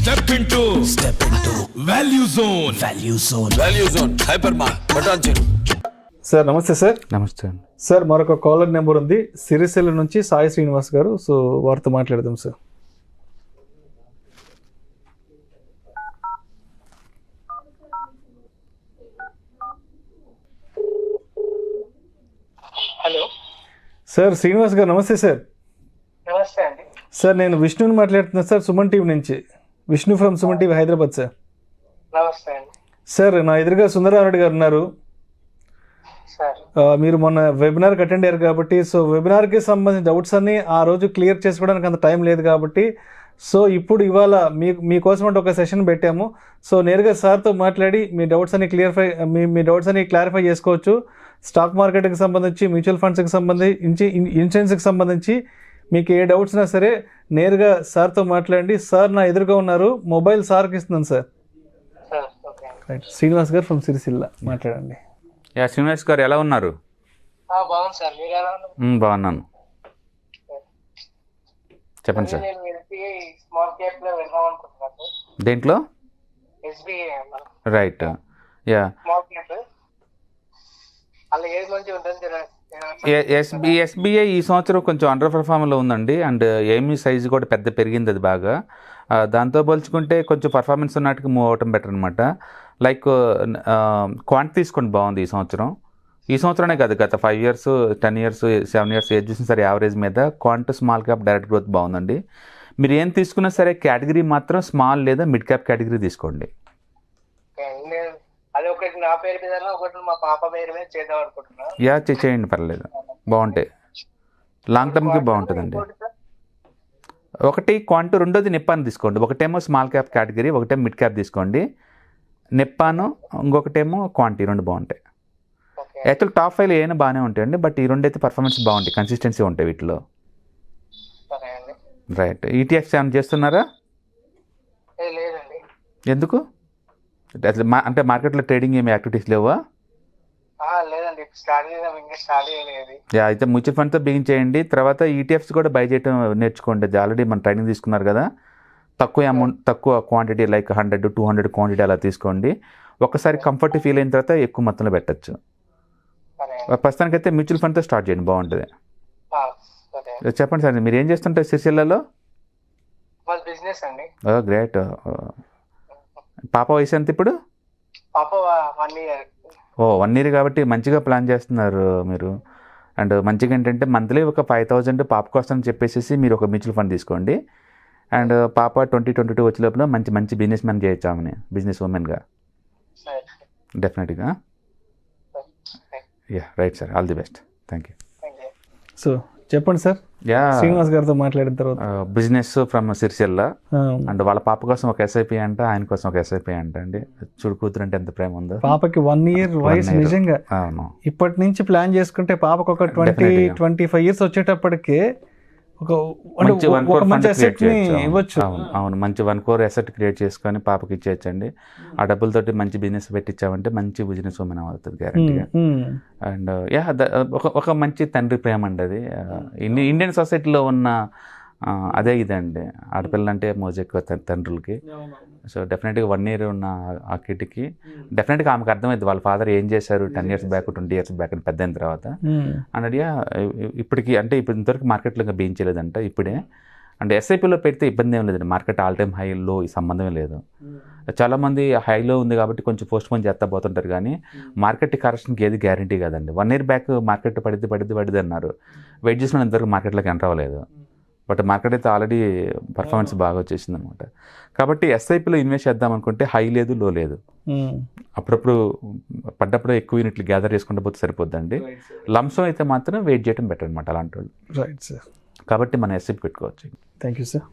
Step into value zone. Value zone. Hypermart. Patanjali. Sir నమస్తే sir. నమస్తే అండి. Sir మరొక కాలర్ నెంబర్ ఉంది సిరిసిల్ల నుంచి సాయి శ్రీనివాస్ గారు. సో వారితో మాట్లాడదాం సార్. హలో సార్ శ్రీనివాస్ గారు నమస్తే సార్. నమస్తే అండి. సార్ నేను విష్ణుని మాట్లాడుతున్నాను సార్, సుమన్ టీవీ నుంచి. Vishnu from Suman TV Hyderabad sir. నమస్తే అండి. సార్ నా ఎదురుగా సుందరరావురెడ్డి గారు ఉన్నారు. సార్ మీరు మొన్న వెబినార్కి అటెండ్ అయ్యారు కాబట్టి, సో వెబినార్కి సంబంధించిన డౌట్స్ అన్ని ఆ రోజు క్లియర్ చేసుకోవడానికి అంత టైం లేదు కాబట్టి, సో ఇప్పుడు ఇవాళ మీకోసం అంటే ఒక సెషన్ పెట్టాము. సో నేరుగా సార్తో మాట్లాడి మీ డౌట్స్ అన్ని మీ డౌట్స్ అన్ని క్లారిఫై చేసుకోవచ్చు. స్టాక్ మార్కెట్కి సంబంధించి, మ్యూచువల్ ఫండ్స్కి సంబంధించి, ఇన్సూరెన్స్కి సంబంధించి మీకు ఏ డౌట్స్ ఉన్నా సరే నేరుగా సార్తో మాట్లాడండి. సార్ నా ఎదురుగా ఉన్నారు, మొబైల్ సార్కి ఇస్తున్నాను సార్. ఓకే. రైట్, శ్రీనివాస్ గారు ఫ్రమ్ సిరిసిల్ల మాట్లాడండి. శ్రీనివాస్ గారు ఎలా ఉన్నారు? బాగుంది సార్, మీరు ఎలా ఉన్నారు? బాగున్నాను, చెప్పండి సార్. నేను ఎస్బీఐ స్మాల్ క్యాప్ లో వెళ్దాం అనుకుంటున్నాను సార్. దేంట్లో? SBI right, yeah. Small cap అలా ఏది మంచి ఉంటుంది? ఎస్బీఐ ఈ సంవత్సరం కొంచెం అండర్ పర్ఫార్మెన్స్లో ఉందండి. అండ్ ఏమీ సైజు కూడా పెద్ద పెరిగింది అది బాగా. దాంతో పోల్చుకుంటే కొంచెం పర్ఫార్మెన్స్ ఉన్నట్టుగా మూవ్ అవటం బెటర్ అనమాట. లైక్ క్వాంట్ తీసుకోండి, బాగుంది ఈ సంవత్సరం. ఈ సంవత్సరమే కాదు, గత 5 years 10 years 7 years ఏది చూసినా సరే యావరేజ్ మీద quant small cap direct growth బాగుందండి. మీరు ఏం తీసుకున్నా సరే కేటగిరీ మాత్రం స్మాల్ లేదా మిడ్ క్యాప్ కేటగిరీ తీసుకోండి. అది ఒకటి నా పేరు మీద, ఒకటి మా పాప పేరు మీద చేద్దాం అనుకుంటున్నా. యా, చేయండి, పర్లేదు, బాగుంటాయి. లాంగ్ టర్మ్కి బాగుంటుందండి. ఒకటి క్వాంట్, రెండోది నిప్పాన్ తీసుకోండి. ఒకటేమో స్మాల్ క్యాప్ కేటగిరీ, ఒకటేమో మిడ్ క్యాప్ తీసుకోండి. నిప్పాను, ఇంకొకటేమో క్వాంటీ, రెండు బాగుంటాయి. యాక్చువల్ టాప్ 5 ఏమైనా బాగానే ఉంటాయండి, బట్ ఈ రెండు అయితే పర్ఫార్మెన్స్ బాగుంటాయి, కన్సిస్టెన్సీ ఉంటాయి వీటిలో. రైట్, ఈటీఎఫ్స్ ఏమైనా చేస్తున్నారా? లేదండి. ఎందుకు? అసలు అంటే మార్కెట్లో ట్రేడింగ్ ఏమి యాక్టివిటీస్ లేవా? లేదండి, స్టార్ట్ చేయలేదు. అయితే మ్యూచువల్ ఫండ్తో బిగిన్ చేయండి. తర్వాత ఈటీఎఫ్స్ కూడా బై చేయడం నేర్చుకోండి. ఆల్రెడీ మన ట్రైనింగ్ తీసుకున్నారు కదా. తక్కువ అమౌంట్, తక్కువ క్వాంటిటీ, లైక్ 100 200 క్వాంటిటీ అలా తీసుకోండి. ఒకసారి కంఫర్ట్ ఫీల్ అయిన తర్వాత ఎక్కువ మొత్తంలో పెట్టచ్చు. ప్రస్తుతానికైతే మ్యూచువల్ ఫండ్తో స్టార్ట్ చేయండి, బాగుంటుంది. చెప్పండి సార్, మీరు ఏం చేస్తుంటారు సిరిసిల్లలో? బిజినెస్ అండి. గ్రేట్. పాప వయసు ఎంత ఇప్పుడు? పాప 1 year. 1 year కాబట్టి మంచిగా ప్లాన్ చేస్తున్నారు మీరు. అండ్ మంచిగా ఏంటంటే మంత్లీ ఒక 5,000 పాప కోసం చెప్పేసి మీరు ఒక మ్యూచువల్ ఫండ్ తీసుకోండి. అండ్ పాప 2022 వచ్చే లోపల మంచి మంచి బిజినెస్ మ్యాన్ చేయొచ్చు, ఆమెని బిజినెస్ ఉమెన్గా డెఫినెట్గా. Yeah, right sir, all the best, thank you. So చెప్పండి సార్. యా, శ్రీనివాస్ గారితో మాట్లాడిన తర్వాత బిజినెస్ ఫ్రమ్ సిరిసిల్ల. అండ్ వాళ్ళ పాప కోసం ఒక ఎస్ఐపి అంట, ఆయన కోసం ఒక ఎస్ఐపి అంట అండి. చూడు కూతురు అంటే ఎంత ప్రేమ ఉందో. పాపకి 1 year వయసు. నిజంగా ఇప్పటి నుంచి ప్లాన్ చేసుకుంటే పాపకు ఒక 20-25 years వచ్చేటప్పటికే మంచి అసెట్ ని ఇవ్వచ్చు. అవును, మంచి 1 crore అసెట్ క్రియేట్ చేసుకొని పాపకి ఇచ్చేయచ్చండి. ఆ డబ్బులతోటి మంచి బిజినెస్ పెట్టించామంటే మంచి బిజినెస్ ఉమెన్ అవుతుంది గ్యారంటీగా. అండ్ యా, ఒక మంచి తండ్రి ప్రేమ అండి అది. ఇండియన్ సొసైటీలో ఉన్న అదే ఇదండి, ఆడపిల్ల అంటే మోజు ఎక్కువ తండ్రులకి. సో డెఫినెట్గా 1 year ఉన్న ఆ కిడ్కి డెఫినెట్గా ఆమెకు అర్థమైంది వాళ్ళ ఫాదర్ ఏం చేశారు 10 years బ్యాక్ 20 years బ్యాక్ అని, పెద్ద అయిన తర్వాత అన్నది. ఇప్పటికి అంటే ఇప్పుడు ఇంతవరకు మార్కెట్లో ఇంకా బీయించలేదంట ఇప్పుడే. అండ్ ఎస్ఐపిలో పెడితే ఇబ్బంది ఏం లేదండి, మార్కెట్ ఆల్ టైమ్ హైలో ఈ సంబంధమే లేదు. చాలామంది హైలో ఉంది కాబట్టి కొంచెం పోస్ట్ పోన్ చేస్తా పోతుంటారు, కానీ మార్కెట్ కరెక్షన్కి ఏది గ్యారంటీ కాదండి. 1 year బ్యాక్ మార్కెట్ పడిద్ది అన్నారు, వెయిట్ చేసిన ఇంతవరకు మార్కెట్లోకి ఎంటర్ అవ్వలేదు. బట్ మార్కెట్ అయితే ఆల్రెడీ పర్ఫార్మెన్స్ బాగా వచ్చేసింది అనమాట. కాబట్టి ఎస్ఐపిలో ఇన్వెస్ట్ చేద్దాం అనుకుంటే హై లేదు, లో లేదు. అప్పుడప్పుడు పడ్డప్పుడు ఎక్కువ యూనిట్లు గ్యాదర్ చేసుకుంటూ పోతే సరిపోద్దండి. లంసం అయితే మాత్రం వెయిట్ చేయడం బెటర్ అనమాట అలాంటి వాళ్ళు. Right sir. కాబట్టి మనం ఎస్ఐపి పెట్టుకోవచ్చు. Thank you sir.